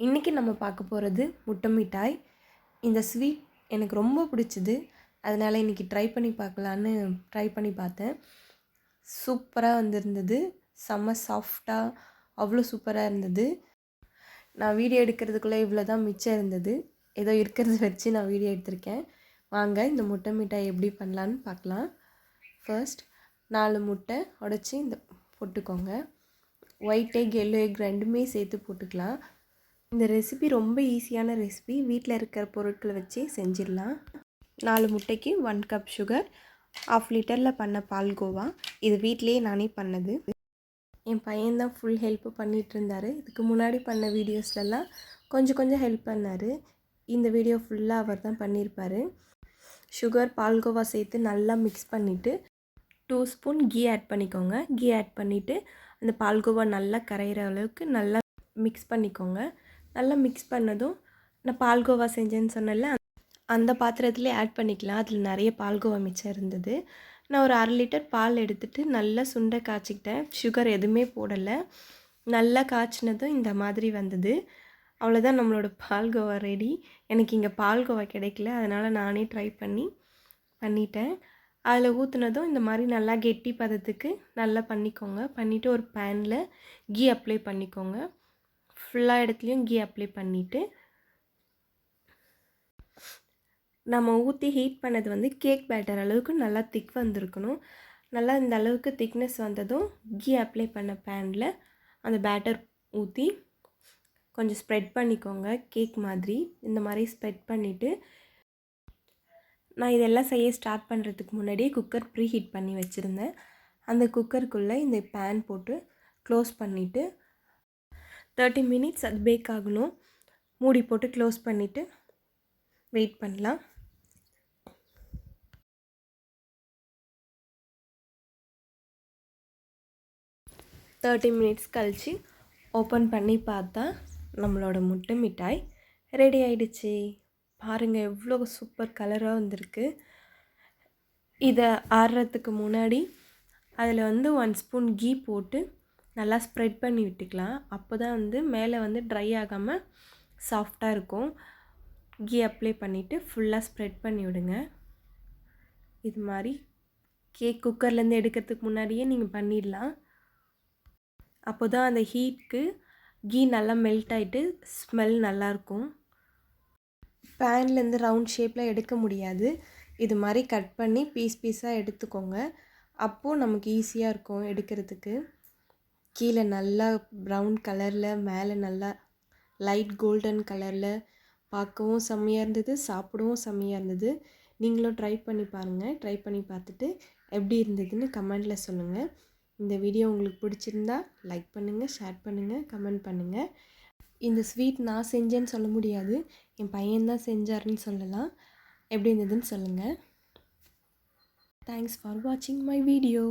இன்றைக்கி நம்ம பார்க்க போகிறது முட்டை மிட்டாய். இந்த ஸ்வீட் எனக்கு ரொம்ப பிடிச்சிது. அதனால் இன்றைக்கி ட்ரை பண்ணி பார்க்கலான்னு ட்ரை பண்ணி பார்த்தேன். சூப்பராக வந்திருந்தது. செம்ம சாஃப்டாக அவ்வளோ சூப்பராக இருந்தது. நான் வீடியோ எடுக்கிறதுக்குள்ளே இவ்வளோ தான் மிச்சம் இருந்தது. ஏதோ இருக்கிறத வச்சு நான் வீடியோ எடுத்திருக்கேன். வாங்க இந்த முட்டை மிட்டாய் எப்படி பண்ணலான்னு பார்க்கலாம். ஃபர்ஸ்ட் 4 முட்டை உடச்சி இந்த போட்டுக்கோங்க. ஒயிட் எக், எல்லோ எக் ரெண்டுமே சேர்த்து போட்டுக்கலாம். இந்த ரெசிபி ரொம்ப ஈஸியான ரெசிபி. வீட்டில் இருக்கிற பொருட்களை வச்சு செஞ்சிடலாம். 4 முட்டைக்கு 1 கப் சுகர், 1/2 லிட்டரில் பண்ண பால்கோவா. இது வீட்டிலேயே நானே பண்ணது. என் பையன்தான் ஃபுல் ஹெல்ப்பு பண்ணிகிட்டு இருந்தார். இதுக்கு முன்னாடி பண்ண வீடியோஸ்லலாம் கொஞ்சம் ஹெல்ப் பண்ணார். இந்த வீடியோ ஃபுல்லாக அவர் தான் பண்ணியிருப்பார். சுகர் பால்கோவா சேர்த்து நல்லா மிக்ஸ் பண்ணிவிட்டு 2 ஸ்பூன் கீ ஆட் பண்ணிக்கோங்க. கீ ஆட் பண்ணிவிட்டு அந்த பால்கோவா நல்லா கரையிற அளவுக்கு நல்லா மிக்ஸ் பண்ணிக்கோங்க. நல்லா மிக்ஸ் பண்ணதும் நான் பால்கோவா செஞ்சேன்னு சொன்னேன்ல, அந்த பாத்திரத்துலேயே ஆட் பண்ணிக்கலாம். அதில் நிறைய பால்கோவா மிச்சம் இருந்தது. நான் ஒரு 1/2 லிட்டர் பால் எடுத்துகிட்டு நல்லா சுண்டை காய்ச்சிக்கிட்டேன். சுகர் எதுவுமே போடலை. நல்லா காய்ச்சினதும் இந்த மாதிரி வந்தது. அவ்வளோதான், நம்மளோட பால்கோவா ரெடி. எனக்கு இங்கே பால்கோவா கிடைக்கல, அதனால் நானே ட்ரை பண்ணிட்டேன். அதில் ஊற்றுனதும் இந்த மாதிரி நல்லா கெட்டி பதத்துக்கு நல்லா பண்ணிக்கோங்க. பண்ணிவிட்டு ஒரு பேனில் கீ அப்ளை பண்ணிக்கோங்க. ஃபுல்லாக இடத்துலையும் கீ அப்ளை பண்ணிவிட்டு நம்ம ஊற்றி ஹீட் பண்ணது வந்து கேக் பேட்டர் அளவுக்கு நல்லா திக் வந்திருக்கணும். நல்லா இந்த அளவுக்கு திக்னஸ் வந்ததும் கீ அப்ளை பண்ண பேனில் அந்த பேட்டர் ஊற்றி கொஞ்சம் ஸ்ப்ரெட் பண்ணிக்கோங்க. கேக் மாதிரி இந்த மாதிரி ஸ்ப்ரெட் பண்ணிவிட்டு, நான் இதெல்லாம் செய்ய ஸ்டார்ட் பண்ணுறதுக்கு முன்னாடியே குக்கர் ப்ரீ ஹீட் பண்ணி வச்சுருந்தேன். அந்த குக்கருக்குள்ளே இந்த பேன் போட்டு க்ளோஸ் பண்ணிவிட்டு 30 மினிட்ஸ் அது பேக் ஆகணும். மூடி போட்டு க்ளோஸ் பண்ணிவிட்டு வெயிட் பண்ணலாம். தேர்ட்டி மினிட்ஸ் கழித்து ஓப்பன் பண்ணி பார்த்தா நம்மளோட முட்டை மிட்டாய் ரெடி ஆகிடுச்சு. பாருங்கள் எவ்வளோ சூப்பர் கலராக வந்திருக்கு. இதை ஆறுறதுக்கு முன்னாடி அதில் வந்து 1 ஸ்பூன் கீ போட்டு நல்லா ஸ்ப்ரெட் பண்ணி விட்டுக்கலாம். அப்போ தான் வந்து மேலே வந்து ட்ரை ஆகாமல் சாஃப்டாக இருக்கும். கீ அப்ளை பண்ணிவிட்டு ஃபுல்லாக ஸ்ப்ரெட் பண்ணி விடுங்க. இது மாதிரி கேக் குக்கர்லேருந்து எடுக்கிறதுக்கு முன்னாடியே நீங்கள் பண்ணிடலாம். அப்போ தான் அந்த ஹீட்க்கு கீ நல்லா மெல்ட் ஆகிட்டு ஸ்மெல் நல்லாயிருக்கும். பேன்லேருந்து ரவுண்ட் ஷேப்பில் எடுக்க முடியாது. இது மாதிரி கட் பண்ணி பீஸாக எடுத்துக்கோங்க. அப்போது நமக்கு ஈஸியாக இருக்கும் எடுக்கிறதுக்கு. கீழே நல்லா ப்ரௌன் கலரில், மேலே நல்லா லைட் கோல்டன் கலரில், பார்க்கவும் செம்மையாக இருந்தது, சாப்பிடவும் செம்மையாக இருந்தது. நீங்களும் ட்ரை பண்ணி பாருங்கள். ட்ரை பண்ணி பார்த்துட்டு எப்படி இருந்ததுன்னு கமெண்டில் சொல்லுங்கள். இந்த வீடியோ உங்களுக்கு பிடிச்சிருந்தா லைக் பண்ணுங்கள், ஷேர் பண்ணுங்கள், கமெண்ட் பண்ணுங்கள். இந்த ஸ்வீட் நான் செஞ்சேன்னு சொல்ல முடியாது, என் பையன்தான் செஞ்சாருன்னு சொல்லலாம். எப்படி இருந்ததுன்னு சொல்லுங்கள். தேங்க்ஸ் ஃபார் வாட்சிங் மை வீடியோ.